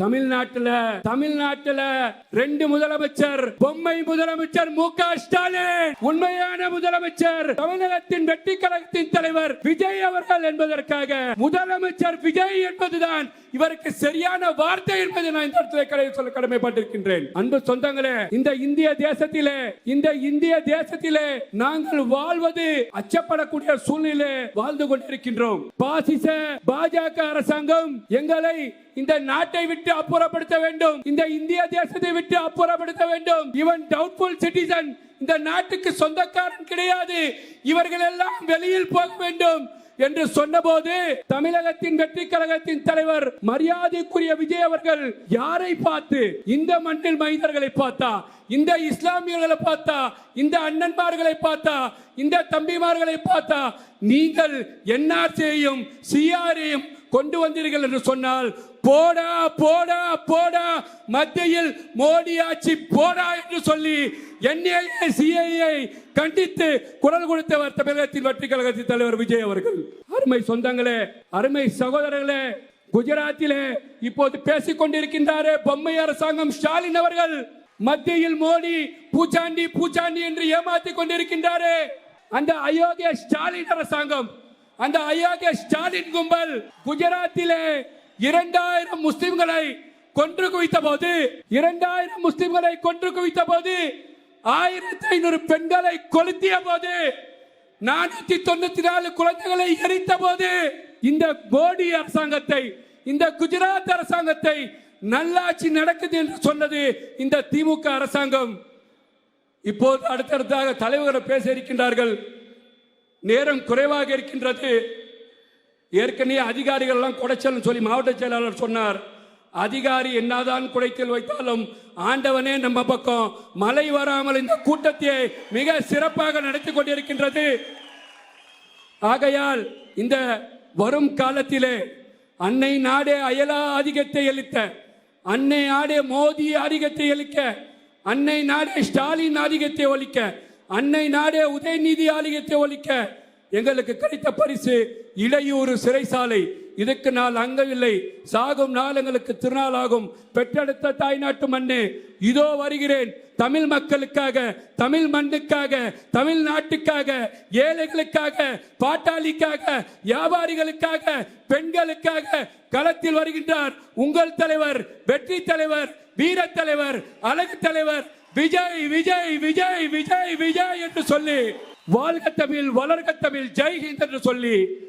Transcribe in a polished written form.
தமிழ்நாட்டுல ரெண்டு முதலமைச்சர், பொம்மை முதலமைச்சர் மு.க. ஸ்டாலின், உண்மையான முதலமைச்சர் தமிழகத்தின் வெற்றி கழகத்தின் தலைவர் விஜய் அவர்கள் என்பதற்காக முதலமைச்சர் விஜய் என்பதுதான் இவருக்கு சரியான வார்த்தை என்பதை நான் இந்த இடத்துல சொல்ல கடமைப்பட்டிருக்கின்றேன். அன்பு சொந்தங்களே, இந்த இந்திய தேசத்திலே நாங்கள் வாழ்வது அச்சப்படக்கூடிய சூழ்நிலை வாழ்ந்து கொண்டிருக்கின்றோம். பாஜக அரசாங்கம் எங்களை இந்த நாட்டை விட்டு அப்புறப்படுத்த வேண்டும், இந்த இந்திய தேசத்தை விட்டு அப்புறப்படுத்த வேண்டும். இவன் டவுட்ஃபுல் சிட்டிசன், இந்த நாட்டுக்கு சொந்தக்காரன் கிடையாது, இவர்கள் எல்லாம் வெளியில் போக வேண்டும் என்று சொன்னபோது தமிழகத்தின் வெற்றி கழகத்தின் தலைவர் மரியாதைக்குரிய விஜய் அவர்கள் யாரை பார்த்து, இந்த மண்ணில் மனிதர்களை பார்த்தா, இந்த இஸ்லாமியர்களை பார்த்தா, இந்த அண்ணன்மார்களை பார்த்தா, இந்த தம்பிமார்களை பார்த்தா, நீங்கள் என்ஆர்சியையும் சிஆரையும் கொண்டு வந்தீர்கள் என்று சொன்னால் போடா போடா போடா, மத்தியில் மோடி ஆட்சி போடா என்று சொல்லி என்ஐஏ சிஐஏ கண்டித்து குரல் கொடுத்தவர் தமிழகத்தின் வெற்றி கழகத்தின் தலைவர் விஜய் அவர்கள். அருமை சொந்தங்களே, அருமை சகோதரர்களே, குஜராத்திலே இப்போது பேசிக் கொண்டிருக்கின்றாரே பொம்மை அரசாங்கம் ஸ்டாலின் அவர்கள், மத்தியில் மோடி பூச்சாண்டி என்று ஏமாற்றிக் கொண்டிருக்கின்றாரே அந்த அயோக்கிய ஸ்டாலின் அரசாங்கம், அந்த அயோக்கிய ஸ்டாலின் கும்பல் குஜராத்திலே 2000 முஸ்லிம்களை கொன்று குவித்த போது, 2000 முஸ்லிம்களை கொன்று குவித்த போது, 1500 பெண்களை கொளுத்திய போது, 494 குழந்தைகளை எரித்த போது, இந்த மோடி அரசாங்கத்தை, இந்த குஜராத் அரசாங்கத்தை நல்லாட்சி நடக்குது என்று சொன்னது இந்த திமுக அரசாங்கம். இப்போது அடுத்தடுத்தாக தலைவர்கள் பேச இருக்கின்றார்கள். நேரம் குறைவாக இருக்கின்றது. ஏற்கனவே அதிகாரிகள் எல்லாம் குடைச்சல் சொல்லி மாவட்ட செயலாளர் சொன்னார். அதிகாரி என்னதான் குடைச்சல் வைத்தாலும் ஆண்டவனே நம்ம பக்கம், மழை வராமல் இந்த கூட்டத்தை மிக சிறப்பாக நடத்தி கொண்டிருக்கின்றது. ஆகையால் இந்த வரும் காலத்திலே அன்னை நாடே அயலா ஆதிக்கத்தை அளித்த, அன்னை நாடே மோடி ஆதிக்கத்தை அளிக்க, அன்னை நாடே ஸ்டாலின் ஆதிக்கத்தை ஒழிக்க, அன்னை நாடே உதயநிதி ஆதிக்கத்தை ஒழிக்க எங்களுக்கு கிடைத்த பரிசு இடையூறு சிறைசாலை. இதுக்கு நாள் அங்கவில்லை, சாகும் நாள் எங்களுக்கு திருநாளாகும். பெற்றெடுத்த தாய்நாட்டு மண்ணே, இதோ வருகிறேன். தமிழ் மக்களுக்காக, தமிழ் மண்ணுக்காக, தமிழ் நாட்டுக்காக, ஏழைகளுக்காக, பாட்டாளிக்காக, வியாபாரிகளுக்காக, பெண்களுக்காக களத்தில் வருகின்றார் உங்கள் தலைவர், வெற்றி தலைவர், வீர தலைவர், அழகு தலைவர் விஜய் விஜய் விஜய் விஜய் விஜய் என்று சொல்லி, வாழ்க தமிழ், வளர்க தமிழ், ஜெய் ஹிந்த் என்று சொல்லி